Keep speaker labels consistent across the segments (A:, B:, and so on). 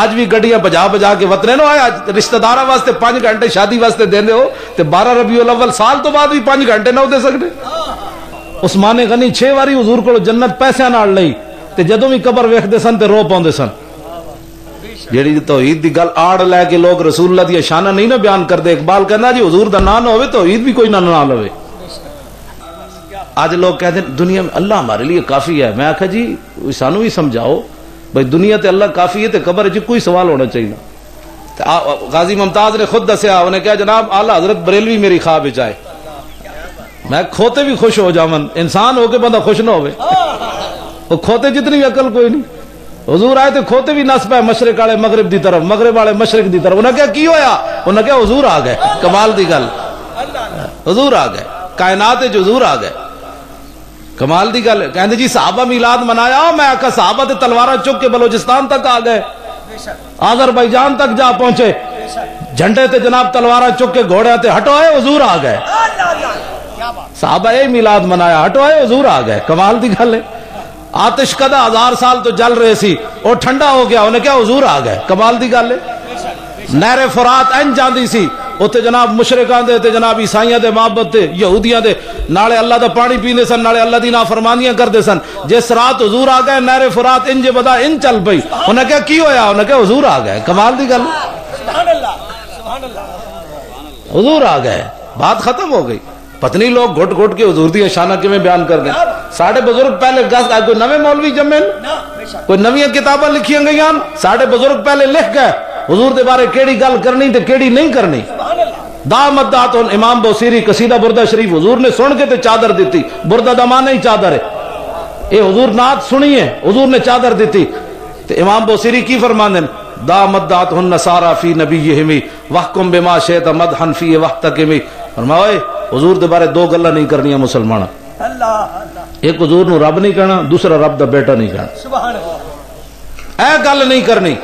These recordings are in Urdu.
A: آج بھی گڈیاں بجا بجا کے وطنے نو آیا رشتہ داراں واسطے 5 گھنٹے شادی واسطے دیندے ہو تے 12 ربیع الاول سال تو بعد بھی 5 گھنٹے نہ دے سکتے. عثمان غنی 6 واری حضور کو جنت پیسے نال لئی تے جدوں بھی قبر ویکھدے سن تے رو پاندے سن. جیڑی توحید دی گل آڑ لے کے لوگ رسول اللہ دی شانہ نہیں نہ بیان کردے. اقبال کہنا جی حضور دا نام نہ ہوئے توحید بھی کوئی نہ لوے. آج لوگ کہتے ہیں دنیا میں اللہ ہمارے لیے کافی ہے. میں آکھا جی سانو بھی سمجھاؤ بھائی دنیا تے اللہ کافی ہے تے قبر وچ کوئی سوال ہونا چاہیے. غازی ممتاز نے خود دسیا, انہیں کہا جناب اعلیٰ حضرت بریلوی میری خواب وچ آئے. میں کھوتے بھی خوش ہو جاون, انسان ہو کے بندہ خوش نہ ہوئے. وہ کھوتے جتنی بھی عقل کوئی نہیں. حضور آئے تو کھوتے بھی نس پائے مشرق والے مغرب دی طرف, مغرب والے مشرق دی طرف. انہیں کہا کی ہویا؟ انہیں کہا حضور آ گئے. کمال دی گل, حضور آ گئے کائنات وچ, حضور آ گئے. کمال دی گل. کہندے جی صحابہ میلاد منایا. میں آکھا صحابہ تے تلواراں چک کے بلوچستان تک آ گئے, آذربائیجان تک جا پہنچے, جھنڈے تے جناب تلواراں چک کے گھوڑے تے ہٹو آئے, حضور آ گئے. صحابہ اے میلاد منایا, ہٹو آئے, حضور آ گئے. کمال دی گل ہے. آتش کدا 1000 سال تو جل رہے سی, اور ٹھنڈا ہو گیا, انہیں کیا حضور آ گئے. کمال دی گل ہے. نہر فرات این جاندی سی, اوتے جناب مشرکان دے تے جناب عیسائیاں دے معبد تے یہودیاں دے نالے اللہ دا پانی پیندے سن, نالے اللہ دی نافرمانیاں کردے سن. جس رات حضور آ گئے نہر فرات انج بدا ان چل پئی. انہیں کہا کی ہویا؟ انہیں کہا حضور آ گئے. کمال دی گل, حضور آ گئے. بات ختم ہو گئی. پتنی لوگ گھٹ گھٹ کے حضور دی شانہ کیویں بیان کر دیں. ساڈے بزرگ پہلے کوئی نویں مولوی جمے, کوئی نویاں کتاباں لکھیاں گئیاں. ساڈے بزرگ پہلے لکھ گئے حضور دے بارے کیڑی گل کرنی تے کیڑی نہیں کرنی. دامت دات امام بوسیری قصیدہ بردہ شریف حضور نے سن کے تے چادر دیتی. بردہ دا معنی ہی چادر ہے. اے حضور نعت سنی ہے, حضور نے چادر دیتی. تے امام بوسیری کی فرماندے ہیں دامت دات النصارى فی نبیہم وحکم بما شئت مدحا فی وحتکم. فرمایا حضور دے بارے 2 گلاں نہیں کرنیاں مسلمان. ایک حضور نو رب نہیں کہنا, دوسرا رب دا بیٹا نہیں کہنا. اے گل نہیں کرنی.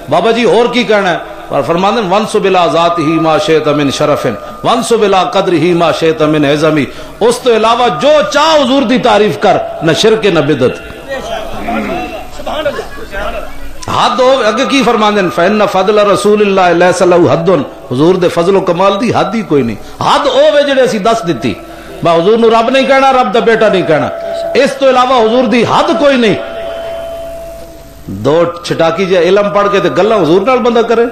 A: بابا جی اور کی کہنا ہے؟ فرماندے وانسب الی ذاتہ ما شئت من شرف وانسب الی قدرہ ما شئت من عظم. اس تو علاوہ جو چاہ حضور دی تعریف کر, نہ شرک نہ بدعت. حد ہو اگے کی فرماندے فإن فضل رسول اللہ لیس لہ حد. حضور دے فضل و کمال دی حد ہی کوئی نہیں. حد ہوے جڑے اسی دس دتی. با حضور نو رب نہیں کہنا, رب دا بیٹا نہیں کہنا. اس تو علاوہ حضور دی حد کوئی نہیں. 2 چھٹاکی جے علم پڑھ کے تے گلاں حضور نال بندہ کرے.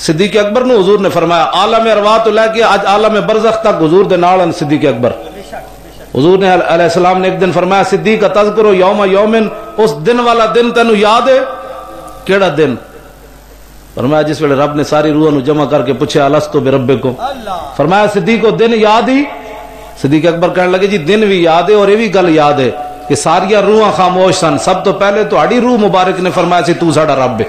A: صدیق اکبر نو حضور نے فرمایا عالم ارواح تو لے کے آج عالم برزخ تک حضور دے نال ہیں صدیق اکبر. حضور نے علیہ السلام نے ایک دن فرمایا صدیق تذکرو یوم یومن, اس دن والا دن تینو یاد ہے؟ کیڑا دن؟ فرمایا جس ویلے رب نے ساری روحاں نو جمع کر کے پوچھا الستو بربکم. فرمایا صدیق کو دن یاد ہی؟ صدیق اکبر کہنے لگے جی دن بھی یاد ہے اور یہ بھی گل یاد ہے کہ ساریاں روحاں خاموش سن. سب تو پہلے تہاڈی روح مبارک نے فرمایا سی تو ساڈا رب ہے.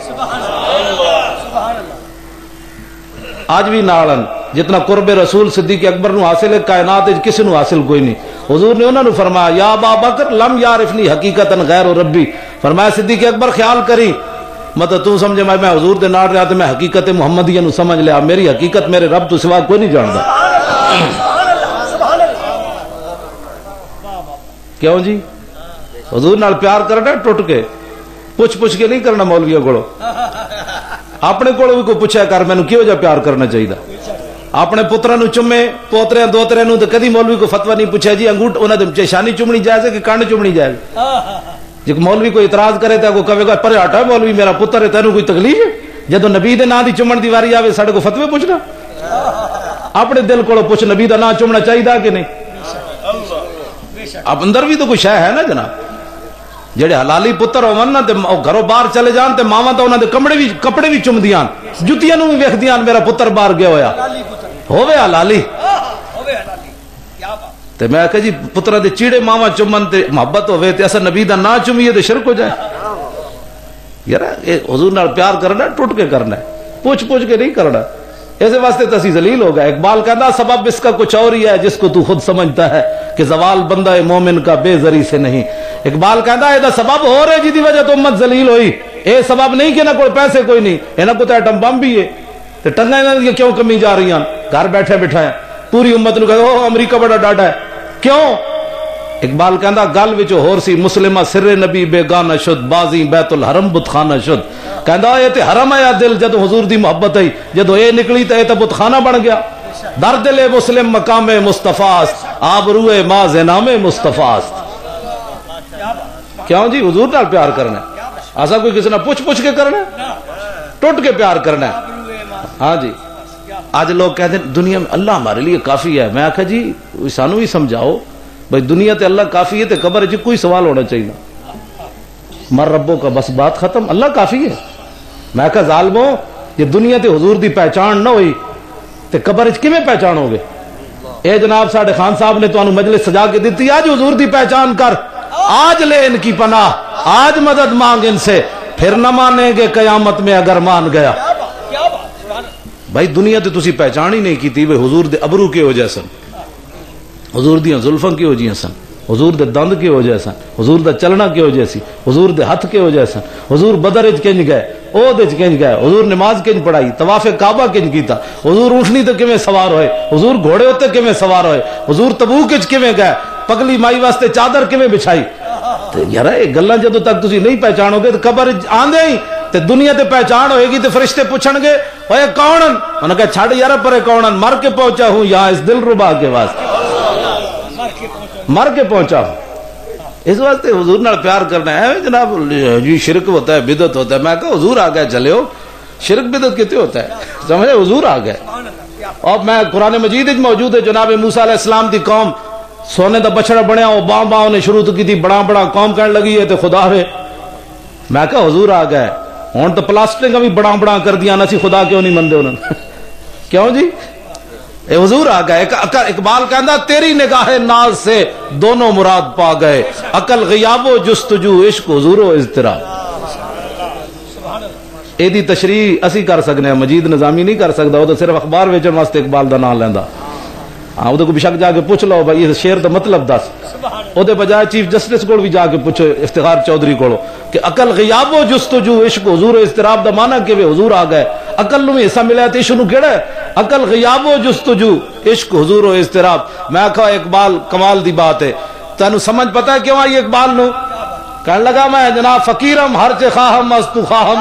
A: آج بھی نالن جتنا قرب رسول صدیق اکبر نو حاصل ہے کائنات کسی نو حاصل کوئی نہیں. حضور نے انہوں نے فرمایا یا ابا بکر لم یعرفنی حقیقتا غیر ربی. فرمایا صدیق اکبر خیال کری مطلب تو سمجھے میں حضور دے نال رہا تو میں حقیقت محمدیہ نو سمجھ لیا, میری حقیقت میرے رب تو سوا کوئی نہیں جاندا. کیوں جی؟ حضور نال پیار کرنا ٹوٹ کے پوچھ کے نہیں کرنا. مولویوں کو اپنے کو بھی کوئی پوچھا کر مینوں کیوں جا پیار کرنا چاہیے. اپنے پتراں نو چومے پوترے دوترے نو تے کدی مولوی کو فتوی نہیں پوچھا جی انگوٹ انہاں دے شانی چومنی جائز ہے کہ کانڈ چومنی جائز. جے مولوی کوئی اعتراض کرے تے کو کہے گا پر ہٹا مولوی میرا پتر ہے تینوں کوئی تکلیف ہے؟ جدو نبی دے نام دی چومن دی واری آوے ساڈے کو فتوی پوچھنا. اپنے دل کو پوچھ نبی دا نام چومنا چاہیے کہ نہیں. اب اندر بھی تو کوئی شے ہے نا جناب. جڑے حلالی پتر ہون نا تے گھروں باہر چلے جان تے ماواں تے انہاں دے کپڑے بھی چومدیاں, جُتیاں نو بھی ویکھدیاں میرا پتر باہر گیا ہویا ہوے حلالی. تے میں کہا جی پترا دے چیڑے ماواں چومن تے محبت ہوے تے اساں نبی دا نام چومیے تے شرک ہو جائے. یار حضور نال پیار کرنا ٹوٹ کے کرنا ہے, پوچھ کے نہیں کرنا. ایسے واسطے تسی ذلیل ہو گئے. اقبال کہتا سبب اس کا کچھ اور ہی ہے جس کو تو خود سمجھتا ہے کہ زوال بندہ مومن کا بے زری سے نہیں. اقبال کہتا ہے سبب ہو رہے جی دی وجہ تو امت ذلیل ہوئی. اے سبب نہیں کہ نہ کوئی پیسے کوئی نہیں, انہاں کو تے ایٹم بم بھی ہے تے ٹنگا انہاں دی کیوں کمی جا رہی ہیں. گھر بیٹھے بٹھائے پوری امت نو کہو امریکہ بڑا ڈاٹا ہے. کیوں؟ اقبال کہندا گل وچ ہور سی مسلمہ سر نبی بیگانہ شد بازی بیت الحرم بت خانہ شد. کہندا اے تے حرم آیا دل جدو حضور دی محبت آئی, جدو اے نکلی تے اے تے بت خانہ بن گیا. در دل مسلم مقام مصطفیٰ است, آبروئے ماں زینام مصطفیٰ است. کیوں جی حضور نال پیار کرنا ہے, ایسا کوئی کسی نے پوچھ کے کرنا ہے, ٹوٹ کے پیار کرنا ہے. ہاں جی آج لوگ کہتے ہیں دنیا میں اللہ ہمارے لیے کافی ہے. میں آخا جی سانو بھی سمجھاؤ بھائی دنیا تے اللہ کافی ہے تے قبر چ کوئی سوال ہونا چاہیے. مر ربوں کا بس بات ختم, اللہ کافی ہے. میں کہا ظالمو یہ دنیا تے حضور دی پہچان نہ ہوئی تے قبر چ کیویں پہچانو گے؟ اے جناب ساڈے خان صاحب نے تانوں مجلس سجا کے دیتی, آج حضور دی پہچان کر, آج لے ان کی پناہ, آج مدد مانگ ان سے, پھر نہ مانیں گے قیامت میں اگر مان گیا. بھائی دنیا تے تسی پہچان ہی نہیں کیتی بھائی حضور دے ابرو کی وجہ سن, حضور دیاں زلفاں کی وجہ سن, حضور دے دند کی وجہ سن, حضور دا چلنا کی وجہ سی, حضور دے ہاتھ کی وجہ سن, حضور بدر وچ کنج گئے, عہد وچ کنج گئے, حضور نماز کنج پڑھائی, طواف کعبہ کنج کیتا, حضور اونٹنی تے کیویں سوار ہوئے, حضور گھوڑے ہوتے کیویں سوار ہوئے, حضور تبوک وچ کیویں گئے, پگلی مائی واسطے چادر کیویں بچھائی. تے یار اے گلاں جدوں تک تسی نہیں پہچانو گے تے قبر آندے ہی تے دنیا تے پہچان ہوئے گی تے فرشتے پوچھن گے اوے کون ہیں؟ انہوں نے کہا چھڑ یار پرے کون ہیں, مر کے پہنچا ہوں یہاں اس دل ربا کے واسطے, مر کے پہنچا ہوں. اس واسطے حضور نال پیار کرنا ہے. جناب جی شرک ہوتا ہے, بدعت ہوتا ہے. میں کہا حضور آ گئے چلے ہو, شرک بدعت کتے ہوتا ہے سمجھے, حضور آ گئے. اور میں قرآن مجید موجود ہے جناب موسیٰ علیہ السلام دی قوم سونے دا بچڑا بنیا, وہ باں باں نے شروع کی تھی, بڑا بڑا قوم کہنے لگی ہے تے خدا ہے. میں کہا حضور آ گئے, ہوں تو پلاسٹک بھی بڑا بڑا کر دیا نا, سی خدا کیوں نہیں مندے انہوں نے کیوں جی اے حضور آ گئے. اقبال کہندا تیری نگاہ ناز سے دونوں مراد پا گئے, عقل غیاب و جستجو عشق حضور و اضطراب. اے دی تشریح اسی کر سکنے ہیں, مجید نظامی نہیں کر سکتا, وہ تو صرف اخبار ویچن واسطے اقبال دا نام لیندا. ہاں وہ کوئی شک جا کے پوچھ لو بھائی یہ شعر دا مطلب دس, وہ بجائے چیف جسٹس کو بھی جا کے پوچھو افتخار چودھری کو کہ عقل غیاب و جستجو عشق حضور و اضطراب دا معنی کہ حضور آ گئے. عقل نو حصہ ملا ہے عشق نو کیڑا ہے؟ عقل غیاب و جستجو عشق حضور و اضطراب. میں کہا اقبال کمال دی بات ہے, تینوں سمجھ پتا ہے کیوں آئی اقبال نو؟ کہنے لگا میں جناب فقیرم ہر چے خواہم از تو خواہم.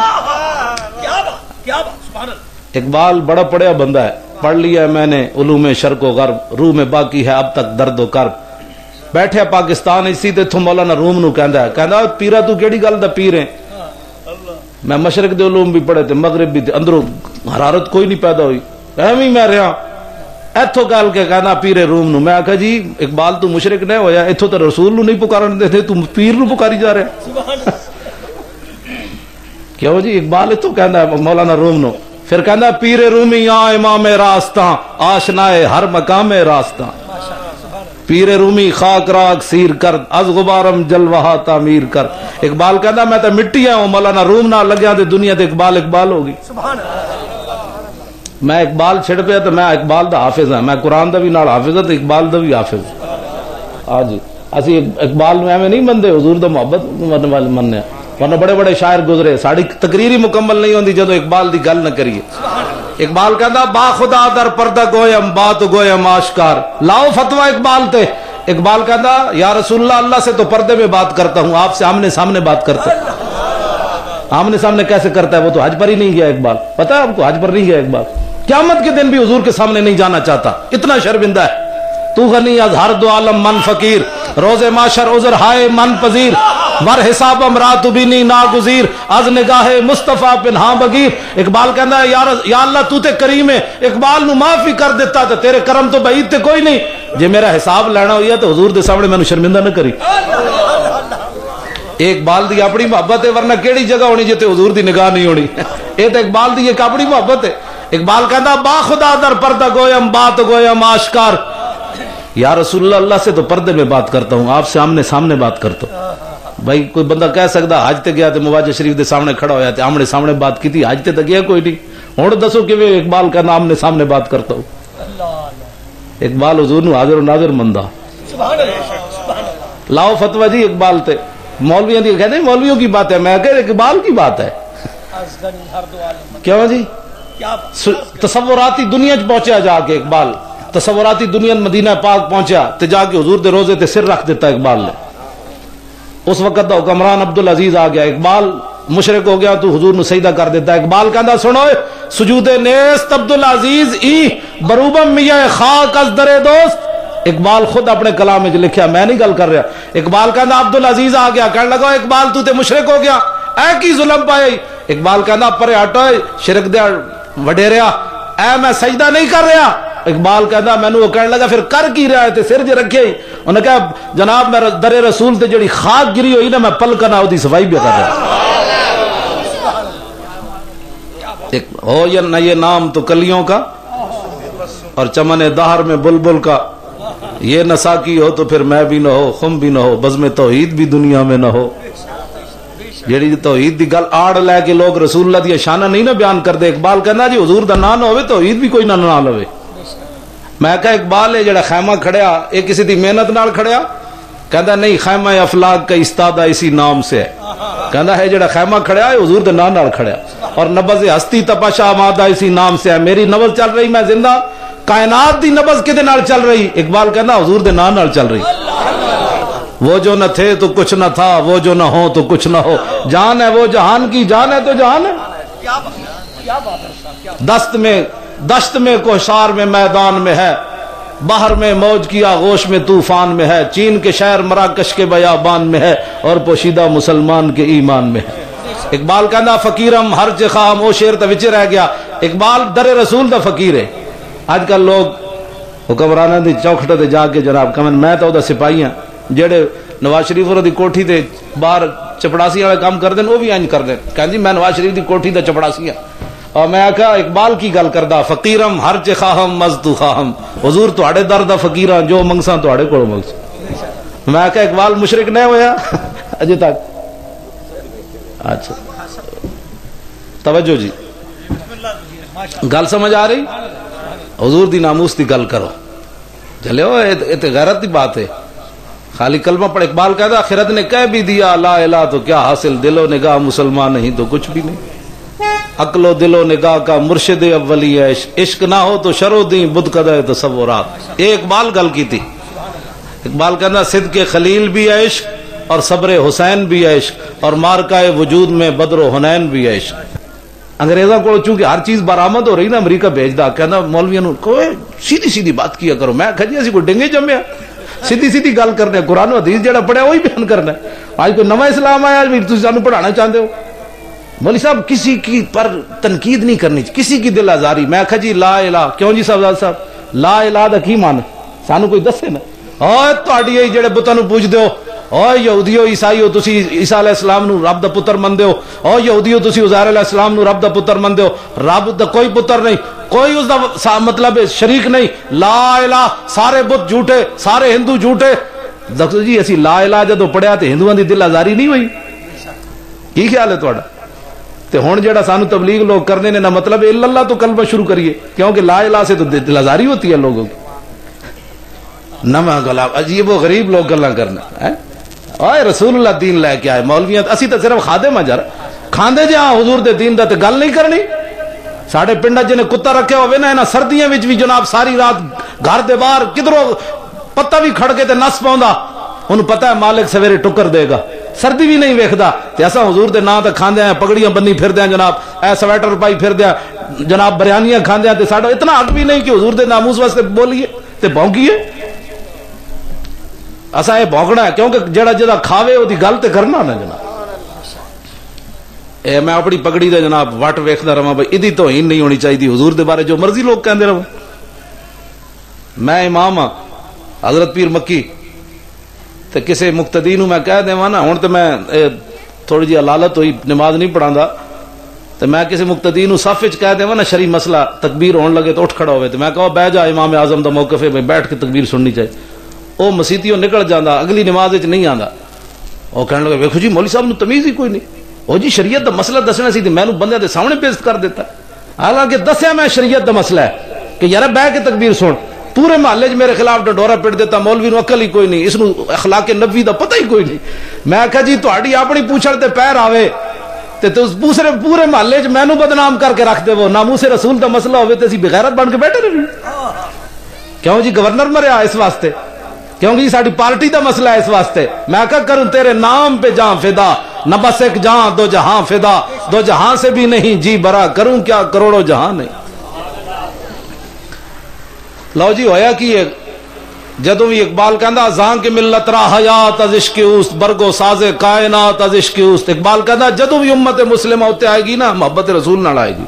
A: اقبال بڑا پڑھیا بندہ ہے, پڑھ لیا ہے میں نے علوم شرق و غرب, روح میں باقی ہے اب تک درد و کرب. بیٹھے پاکستان اسی تے تھو مولانا روم نو کہندا ہے, کہندا پیرا تو کیڑی گل دا پیر ہے؟ میں مشرق دے علوم بھی پڑھے تے مغرب بھی, اندروں حرارت کوئی نہیں پیدا ہوئی, ایویں میں رہا ایتھوں گل کے کہنا پیر روم نو. میں کہا جی اقبال تو مشرق نہیں ہویا, ایتھوں تے رسول نو نہیں پکارن دے تھے, تو پیر نو پکاری جا رہا کیوں جی؟ اقبال ایتھوں کہندا ہے مولانا روم نو. پھر کہندا پیر رومی آ امام راستاں آشنائے ہر مقام راستاں. پیر رومی خاک راگ سیر کر از غبارم جلوہ تعمیر کر. اقبال کہندا میں تے مٹی ہوں, مولانا روم نہ لگیا تے دنیا تے اقبال اقبال ہوگی. میں اقبال چھڑ پیا تو میں اقبال دا حافظ ہاں, میں قرآن دا بھی نال حافظ ہاں تے اقبال دا بھی حافظ. ہاں جی اسی اقبال نو ایویں نہیں منتے, حضور دا محبت مرنے والے مننے, ورنہ بڑے بڑے شاعر گزرے, ساری تقریر ہی مکمل نہیں ہوندی جدو اقبال دی گل نہ کریے. اقبال کہندا با خدا در پردہ گویم بات گویم آشکار, لاؤ فتوہ اقبال تے. اقبال کہندا یا رسول اللہ, اللہ سے تو پردے میں بات کرتا ہوں, آپ سے آمنے سامنے بات کرتا ہوں. آمنے سامنے کیسے کرتا ہے؟ وہ تو حج پر ہی نہیں گیا اقبال, پتہ ہے آپ کو حج پر نہیں گیا اقبال, قیامت کے دن بھی حضور کے سامنے نہیں جانا چاہتا, اتنا شرمندہ ہے. تو غنی از ہر دو عالم من فقیر, روز معاشر عذر ہائے من پذیر, ور حساب امرات بینی ناگزیر, از نگاہ مصطفیٰ پنہاں بگیر. اقبال کہندا ہے یا اللہ تو تے کریم ہے, اقبال نو معافی کر دیتا تے تیرے کرم تو بعید تے کوئی نہیں. جے میرا حساب لینا ہوئی ہے تو حضور دے سامنے میں شرمندہ نہ کری. اقبال دی اپنی محبت ہے, ورنہ کیڑی جگہ ہونی جے تے حضور دی نگاہ نہیں ہونی. اے تے اقبال دی ایک اپنی محبت ہے. اقبال کہندا با خدا در پردہ گویم بات گویم آشکار, یا رسول اللہ, اللہ سے تو پردے میں بات کرتا ہوں, آپ سے آمنے سامنے بات کرتا ہوں. بھائی کوئی بندہ کہہ سکتا حج تے گیا تے مواجہ شریف دے سامنے کھڑا ہویا تے آمنے سامنے بات کی تھی, حج تے گیا کوئی نہیں. ہوں دسو کہ اقبال کا نام آمنے سامنے بات کرتا ہوں. اقبال حضور نو حاضر و ناظر مندا. لاؤ فتوی جی اقبال تے. مولویوں کی کہتے ہیں مولویوں کی بات ہے, میں کہ اقبال کی بات ہے. کیوں جی تصوراتی دنیا چ پہنچیا جا کے اقبال, تصوراتی دنیا مدینہ پاک پہنچیا تے جا کے حضور دے روزے تے سر رکھ دیتا اقبال نے. اس وقت دا حکمران عبدالعزیز آ گیا, اقبال مشرک ہو گیا تو حضور نو سجدہ کر دیتا. اقبال کہندا سنو سجود نیست عبدالعزیز ای بروبم میاں خاک از در دوست. اقبال خود اپنے کلام میں لکھیا, میں نہیں گل کر رہا. اقبال کہندا عبدالعزیز آ گیا, کہنے لگا اقبال تو تے مشرک ہو گیا, اے کی ظلم پائے. اقبال کہندا پرے ہٹو شرک دے وڈیریا, اے میں سجدہ نہیں کر رہا. اقبال کہندا مینوں وہ کہنے لگا پھر کر کی رہا ہے تے سر جے رکھے. انہوں نے کہا جناب میں در رسول تے جڑی خاک گری ہوئی نا میں پلکا نہ اودی صفائی بھی کر رہا. ہو یا نہ یہ نام تو کلیوں کا اور چمن دہر میں بلبل کا, یہ نہ ساکی ہو تو پھر میں بھی نہ ہو, خم بھی نہ ہو, بزم توحید بھی دنیا میں نہ ہو. جیڑی توحید دی گل آڑ لے کے لوگ رسول اللہ دی شانہ نہیں نہ بیان کر دے. اقبال کہنا جی حضور دا نام نہ ہوئے توحید بھی کوئی نہ لوے. میں کہا اقبال ہے جڑا خیمہ کھڑیا یہ کسی دی محنت نال کھڑیا؟ کہندا نہیں, خیمہ افلاق کا استادہ اسی نام سے ہے. کہندا ہے جڑا خیمہ کھڑیا ہے حضور دے نام نال کھڑیا, اور نبض ہستی تپاشا مادہ اسی نام سے ہے. میری نبض چل رہی, میں زندہ, کائنات دی نبض کدے نال چل رہی؟ اقبال کہندا حضور دے نام نال چل رہی. وہ جو نہ تھے تو کچھ نہ تھا, وہ جو نہ ہو تو کچھ نہ ہو, جان ہے وہ جہان کی, جان ہے تو جہان ہے. دشت میں کوہسار میں میدان میں ہے, باہر میں موج کی آغوش میں طوفان میں ہے, چین کے شہر مراکش کے بیابان میں ہے, اور پوشیدہ مسلمان کے ایمان میں ہے. اقبال کہنا فقیرم ہر چخام, وہ شیر تا وچ رہ گیا. اقبال در رسول دا فقیر ہے. آج کل لوگ حکمرانہ دی چوکھٹ تے جا کے جناب کمن میں تو دا سپاہی ہاں جڑے نواز شریف اور دی کوٹھی تے باہر چپڑاسی والے کام کر دیں, وہ بھی انج کر دیں, کہن جی میں نواز شریف دی کوٹھی دا چپڑاسی ہاں. اور میں کہا اقبال کی گل کردا فقیرم ہر چ خواہم مزدو خواہم, حضور تواڈے در دا فقیراں جو منگساں تواڈے کول منگساں. میں کہا اقبال مشرک نہیں ہویا اجے تک. اچھا توجہ جی, گل سمجھ آ رہی؟ حضور دی ناموس دی گل کرو چلو, یہ غیرت دی بات ہے. خالی کلمہ پڑھ. اقبال کہتا آخرت نے کہہ بھی دیا لا الہ تو کیا حاصل, دل و نگاہ مسلمان نہیں تو کچھ بھی نہیں. عقل و دل و نگاہ کا مرشد اولی ہے, عشق نہ ہو تو شر و دین بدھ قدر تصورات. یہ اقبال گل کی تھی. اقبال کہنا صدق خلیل بھی ہے عشق, اور صبر حسین بھی ہے عشق, اور مارکہ وجود میں بدر و حنین بھی ہے عشق. انگریزوں کو چونکہ ہر چیز برآمد ہو رہی نا, امریکہ بھیجدا, کہنا مولویوں نے کوئی سیدھی سیدھی بات کیا کرو. میں کہا جی اسی کو ڈنگے جمیا, سیدھی سیدھی گل کرنے, قرآن و حدیث جڑا پڑھیا وہی بیان کرنا ہے. آج کوئی نواں اسلام آیا بھی تسی سانو پڑھانا چاہتے ہو. مولوی صاحب کسی کی پر تنقید نہیں کرنی, کسی کی دل آزاری. میں کہا جی لا الہ, کیوں جی صاحب لا الہ دا کی مان سانو کوئی دسے نا. اوے تہاڈی جڑے بتاں نو پوجدے ہو, او یہودیو عیسائیو تسی عیسیٰ علیہ السلام نو رب دا پتر مندے ہو, او یہودیو تسی عزیر علیہ السلام نو رب دا پتر مندے ہو. رب دا کوئی پتر نہیں, کوئی اس دا مطلب شریک نہیں. لا الہ, سارے بت جھوٹے, سارے ہندو جھوٹے. دیکھو جی اسی لا الہ جدو پڑھیا تے ہندوؤں دی دل آزاری نہیں ہوئی؟ کی خیال ہے تہاڈا؟ تے ہن جڑا سانو تبلیغ لوگ کرنے نے نا مطلب الا اللہ تو کلمہ شروع کریے, کیونکہ لا الہ سے تو دل آزاری ہوتی ہے لوگوں کی. نما گلا عجیب و غریب لوگ گلاں کرنا ہے. اوئے رسول اللہ دین لے کے آئے, مولویاں اسی تے صرف خادم ہاں یار, کھاندے جے ہاں حضور دے دین دا تے گل نہیں کرنی. ساڈے پنڈا جنے کتا رکھے ہوئے نا, انہاں سردیاں وچ بھی جناب ساری رات گھر دے باہر کدھروں پتہ بھی کھڑ کے تے نس پاوندا, انہوں پتہ ہے مالک سویرے ٹکر دے گا, سردی بھی نہیں ویکھدا. تے اساں حضور دے نام تے کھاندے ہیں, پگڑیاں بنی پھردے ہیں جناب, اے سویٹر پائی پھردے ہیں جناب, بریانیاں کھاندے ہیں. تے ساڈا اتنا حق بھی نہیں کہ حضور دے ناموس واسطے بولیے تے بھونکیے. اساں یہ بھونکنا ہے کیونکہ جڑا جڑا کھاوے او دی گل تے کرنا نا جناب. اے میں اپنی پگڑی دے جناب وٹ ویکھدا رہاں بھائی ادی توہین نہیں ہونی چاہیے. حضور دے بارے جو مرضی لوگ کہندے رہو. میں امام ہاں حضرت پیر مکی, تے کسے مقتدی نو میں کہہ دیواں نا, ہن تے میں تھوڑی جی علالت ہوئی نماز نہیں پڑھاندا, تے میں کسی مقتدی نو صف وچ کہہ دیواں نا شرعی مسئلہ, تکبیر ہون لگے تو اٹھ کھڑا ہوئے, تے میں کہو بیٹھ جا امام اعظم دا موقف ہے, بیٹھ کے تکبیر سننی چاہیے. او مسیتیوں نکل جاندا, اگلی نماز وچ نہیں آندا. او کہنے لگا ویکھو جی مولوی صاحب نو تمیز ہی کوئی نہیں, او جی شریعت دا مسئلہ دسنا سی تے مینوں بندے دے سامنے پیش کر دیتا. حالانکہ دسیا میں شریعت دا مسئلہ ہے کہ یار بیٹھ کے تکبیر سن. پورے محلے میرے خلاف ڈنڈورا پٹ دیتا, مولوی نو عقل ہی کوئی نہیں, اس نو اخلاق نبوی دا پتہ ہی کوئی نہیں. میں کہا جی تہاڈی اپنی پوچھڑ تے پیر آوے تے دوسرے پورے محلے وچ مینوں بدنام کر کے رکھ دے. وہ ناموس رسول دا مسئلہ ہوے تے اسی بغیرت بن کے بیٹھے رہے. کیوں جی گورنر مریا اس واسطے؟ کیونکہ یہ ساری پارٹی دا مسئلہ ہے اس واسطے۔ میں کیا کروں تیرے نام پہ جان فدا، نہ بس ایک جہاں دو جہاں فدا، دو جہاں سے بھی نہیں جی برا، کروں کیا کروڑوں جہاں نہیں۔ لو جی ہویا کی ہے، جدوں بھی اقبال کہندا ازاں کہ ملت را حیات از عشق اوست، برگو ساز کائنات از عشق اوست۔ اقبال کہندا جدوں بھی امت مسلمہ ہوتے آئے گی نا، محبت رسول نہ آئے گی،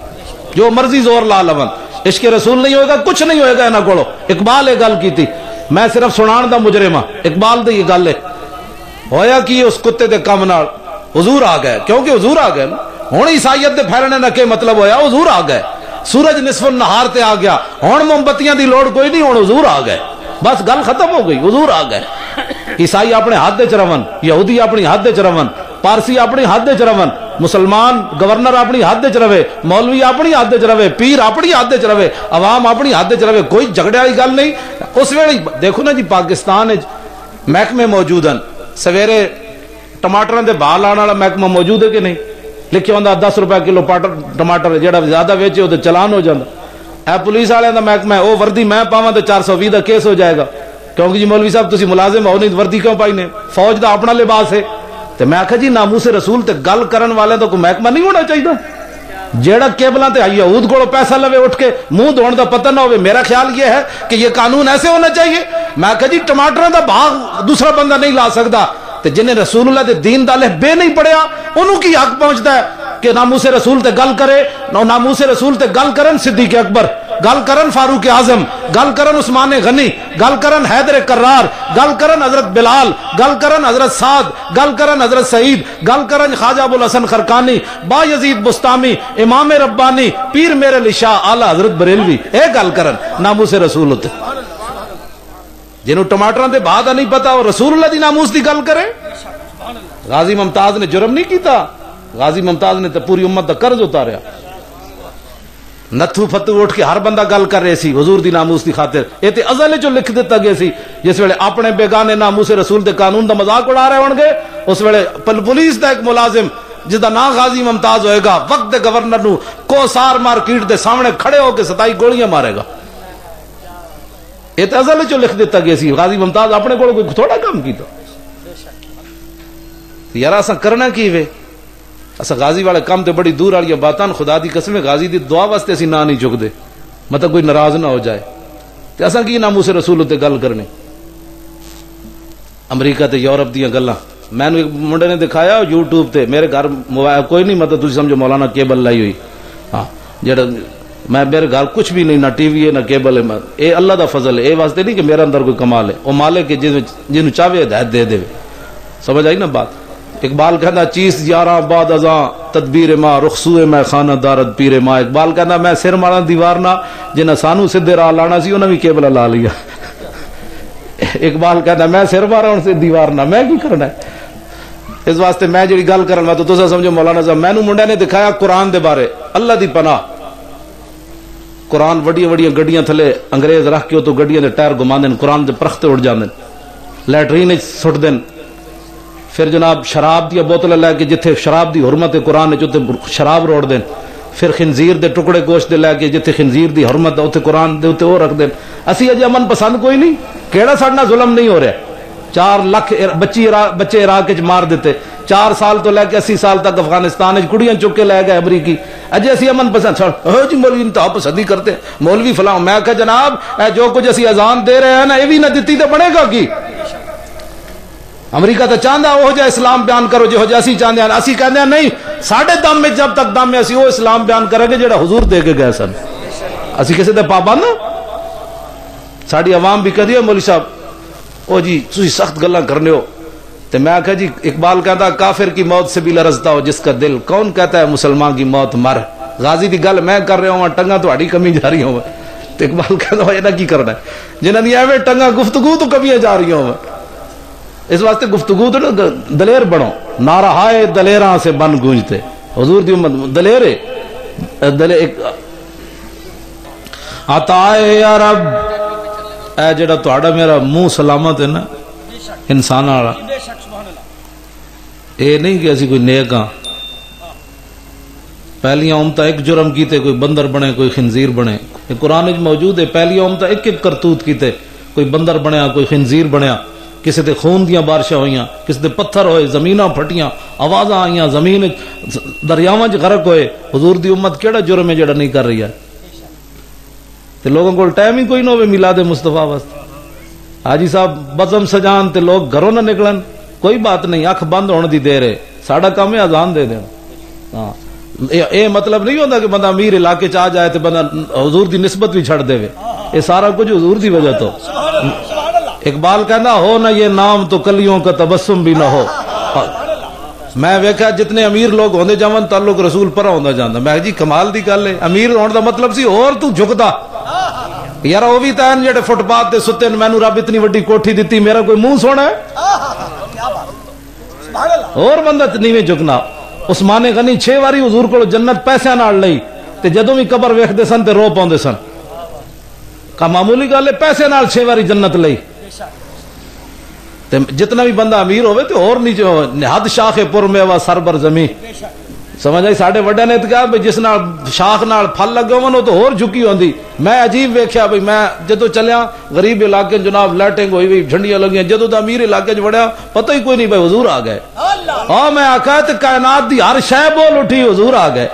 A: جو مرضی زور لا لون، عشق رسول نہیں ہوئے گا، کچھ نہیں ہوئے گا انہاں کولوں۔ اقبال یہ گل کی تھی، میں صرف سنان دا مجرم ہاں، اقبال دی یہ گل ہے۔ ہویا کی اس کتے دے کم نال حضور آ گئے، کیونکہ حضور آ گئے نا، ہن عیسائیت دے پھیلنے نہ کہ مطلب ہویا حضور آ گئے، سورج نصف النہار تے آ گیا، ہن موم بتیاں دی لوڑ کوئی نہیں، ہن حضور آ گئے، بس گل ختم ہو گئی، حضور آ گئے۔ عیسائی اپنے ہاتھ چ رون، یہودی اپنی ہاتھ چ رون، پارسی اپنی ہاتھ چ رون، مسلمان گورنر اپنی ہاتھ چ رہے، مولوی اپنی ہاتھ چ رہے، پیر اپنی ہاتھ چ رہے، عوام اپنی ہاتھ چ رہے، کوئی جھگڑے والی گل نہیں۔ اس ویلے دیکھو نا جی پاکستان محکمے موجود ہیں، سویرے ٹماٹر دے بھا لانے والا محکمہ موجود ہے کہ نہیں؟ لکھیا ہوندا 10 روپے کلو ٹماٹر، جہاں زیادہ ویچے وہ چلان ہو جاتا۔ اے پولیس والے دا محکمہ ہے، وہ وردی میں پاواں تو 420 دا کیس ہو جائے گا، کیونکہ جی مولوی صاحب تسی ملازم ہو نہیں وردی کیوں پائی نے؟ فوج دا اپنا لباس ہے۔ تے میں آکھا جی ناموس رسول تے گل کرن والے تو کوئی محکمہ نہیں ہونا چاہیے؟ جیڑا کیبلاں تے یہود کولوں پیسہ لوے اٹھ کے منہ دھونے دا پتہ نہ ہوئے، میرا خیال یہ ہے کہ یہ قانون ایسے ہونا چاہیے۔ میں آکھا جی ٹماٹر دا بھاگ دوسرا بندہ نہیں لا سکتا، تے جنہیں رسول اللہ دے دین دا بے نہیں پڑھیا انہوں کی حق پہنچتا ہے کہ ناموس رسول تے گل کرے، ناموس رسول تے گل کرن صدیق اکبر، گل کرن فاروق اعظم، گل کرن عثمان غنی، گل کرن حیدر کرار، گل کرن حضرت بلال، گل کرن حضرت سعد، گل کرن حضرت سعید، گل کرن خواجہ ابو الحسن خرقانی، با یزید بستامی، امام ربانی، پیر میرے علی شاہ، اعلی حضرت بریلوی، اے گل کرن ناموس رسول ہوتے۔ جنہوں ٹماٹران دے بعد نہیں پتا وہ رسول اللہ دی ناموس دی گل کرے۔ غازی ممتاز نے جرم نہیں کیتا، غازی ممتاز نے تو پوری امت دا قرض اتاریا۔ نتھو فتو اٹھ کے ہر بندہ گل کر رہے سی حضور دی ناموس دی خاطر، یہ تے ازل جو لکھ دیتا گیا سی، جس ویلے اپنے بیگانے ناموس رسول دے قانون دا مذاق اڑا رہے ہون گے، اس ویلے پولیس دا ایک ملازم جس دا نام غازی ممتاز ہوئے گا، وقت دے گورنر نو کوسار مارکیٹ دے سامنے کھڑے ہو کے 27 گولیاں مارے گا۔ یہ تے ازل جو لکھ دیتا گیا سی، غازی ممتاز اپنے کو کوئی تھوڑا کام کیتا۔ یار اساں کرنا کی وے؟ اسا غازی والے کام تے بڑی دور والی باتاں، خدا دی قسم غازی دی دعا واسطے اسی نہ نہیں چکدے، مطلب کوئی ناراض نہ ہو جائے، تے اساں کی ناموس رسول تے گل کرنی۔ امریکہ تے یورپ دیاں گلاں میں نے ایک منڈے نے دکھایا یوٹیوب تے، میرے گھر موبائل کوئی نہیں، مطلب تسی سمجھو مولانا کیبل لائی ہوئی، ہاں جڑا میں میرے گھر کچھ بھی نہیں، نہ ٹی وی ہے نہ کیبل ہے، اے اللہ دا فضل ہے، اے واسطے نہیں کہ میرے اندر کوئی کمال ہے، وہ مالک ہے جنوں چاہے ہدایت دے دے۔ سمجھ آئی نا بات؟ اقبال کہنا چیز یاراں بعد ازاں تدبیر ماں رخصوئے میں خانہ دارت پیر ماں۔ اقبال کہنا میں سر مارا دیوار نہ، جنہیں سانو سدھے راہ لانا سی انہیں بھی کیبل لا لیا۔ اقبال کہنا میں سر مارا ان سے دیوار نہ، میں کی کرنا ہے؟ اس واسطے میں جڑی گل کرنا تو تسا سمجھو مولانا صاحب، میں منڈے نے دکھایا قرآن دے بارے، اللہ دی پناہ قرآن وڈیاں وڈیاں گڈیاں تھلے انگریز رکھ کے تو گڈیاں دے ٹائر گھما دین، قرآن دے پرختے اڑ جاندے، لیٹرین سٹ دین، پھر جناب شراب دی بوتل لے کے جتھے شراب دی حرمت قرآن ہے شراب روڑ دین، پھر خنزیر دے ٹکڑے گوشت دے لے کے جتھے خنزیر دی حرمت ہے اوتھے قرآن دے اوتے وہ رکھ دین۔ اسی اجے امن پسند کوئی نہیں، کیڑا ساڈا ظلم نہیں ہو رہا۔ 4 لاکھ بچے عراق وچ مار دیتے، 4 سال تو لے کے 80 سال تک افغانستان وچ کڑیاں چک کے لے گئے امریکی۔ اجے اسی امن پسند چھڑ جی مولوی انتہا پسندی کرتے ہیں، مولوی فلاں۔ میں کہا جناب اے جو کچھ اسی اذان دے رہے ہیں نا، یہ بھی نہ دتی تو بنے گا کی؟ امریکہ تو چاہتا وہ جا اسلام بیان کرو جو جا اسی چاہتے ہیں، اسی کہتے ہیں نہیں، ساڑھے دم میں جب تک دم میں اسی وہ اسلام بیان کریں گے جڑا حضور دے کے گئے سن، اسی کسی دے پابند۔ ساڑھی عوام بھی کہتی ہے مولوی صاحب او جی تسی سخت گلاں کرنے ہو، تو میں کہا جی اقبال کہتا کافر کی موت سے بھی لرزتا ہو جس کا دل، کون کہتا ہے مسلمان کی موت مر؟ غازی دی گل میں کر رہا ہوں، ٹنگا تہاڈی کمی جا رہی ہوں، تو اقبال کہتا ہے کی کرنا ہے جنہاں دی ایویں ٹنگا گفتگو تو کمیاں جا رہی ہوں۔ اس واسطے گفتگو تو دلیر بنو، نعرہ ہائے دلیراں سے بن گونجتے، حضور دی امت دلیر ہے، عطائے یا رب اے جڑا تہاڈا میرا منہ سلامت ہے نا انسان والا، اے نہیں کہ اسی کوئی نیک ہاں، پہلیاں امتاں ایک جرم کیتے، کوئی بندر بنے کوئی خنزیر بنے. یہ قرآن میں موجود ہے. پہلیاں امتاں ایک ایک کرتوت کیتے، کوئی بندر بنیا کوئی خنزیر بنیا، کسی تے خون دیاں بارشاں ہوئیاں، کسی تے پتھر ہوئے، زمیناں پھٹیاں، آوازاں آئیاں، زمین دریاواں چ غرق ہوئے. حضور دی امت کیڑا جرم ہے جڑا نہیں کر رہی ہے؟ تے لوگوں کو ٹائم ہی کوئی نہ ہوئے میلاد مصطفیٰ واسطے. حاجی صاحب بزم سجان تے لوگ گھروں نہ نکلن، کوئی بات نہیں، اکھ بند ہونے دی دیر ہے، ساڈا کام ہے اذان دے دینا. ہاں اے مطلب نہیں ہوتا کہ بندہ امیر علاقے چ آ جائے تے بندہ حضور دی نسبت بھی چھڑ دے. یہ سارا کچھ حضور دی وجہ تو. اقبال کہنا ہو نہ یہ نام تو کلیوں کا تبسم بھی نہ ہو. میں ویکھا جتنے امیر لوگ ہوندے جاون تعلق رسول پر ہوندا جاندا. میں جی کمال دی گل ہے. امیر ہون دا مطلب سی اور تو جھکدا یار وہ بھی تین جڑے فٹ پاتھ تے ستے مینوں رب اتنی وڈی کوٹھی دتی، میرا کوئی منہ سونا ہے؟ اور بندہ نیویں جھکنا. عثمان غنی 6 واری حضور کو جنت پیسے نال لئی تے جدوں بھی قبر ویکھدے سن تے رو پاوندے سن. کا معمولی گل ہے؟ پیسے نال 6 واری جنت لئی. تے جتنا بھی بندہ امیر ہوئے تے اور نیچے حد شاخ پر میوہ سر بر زمین. سمجھ آئی؟ ساڈے وڈے نے کہا بھئی جس نال شاخ نال پھل لگے ہون او تو اور جھکی ہوندی. میں عجیب ویکھیا بھئی میں جدوں چلیا غریب علاقے جناب لائٹنگ ہوئی ہوئی جھنڈیاں لگیاں، جدوں دا امیر علاقے چ وڑیا پتہ ہی کوئی نہیں بھئی حضور آ گئے. ہاں میں آکھا تے کائنات دی ہر شے بول اٹھی حضور آ گئے.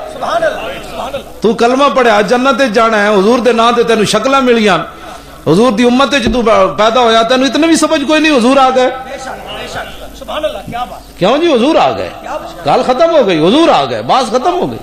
A: تو کلمہ پڑھیا جنت وچ جانا ہے، حضور دے نام تے تینوں شکلاں ملیاں، حضور دی امت وچ تو پیدا ہویا، تینوں اتنا بھی سمجھ کوئی نہیں حضور آ گئے. کیوں جی حضور آ گئے، گل ختم ہو گئی، حضور آ گئے، بات ختم ہو گئی.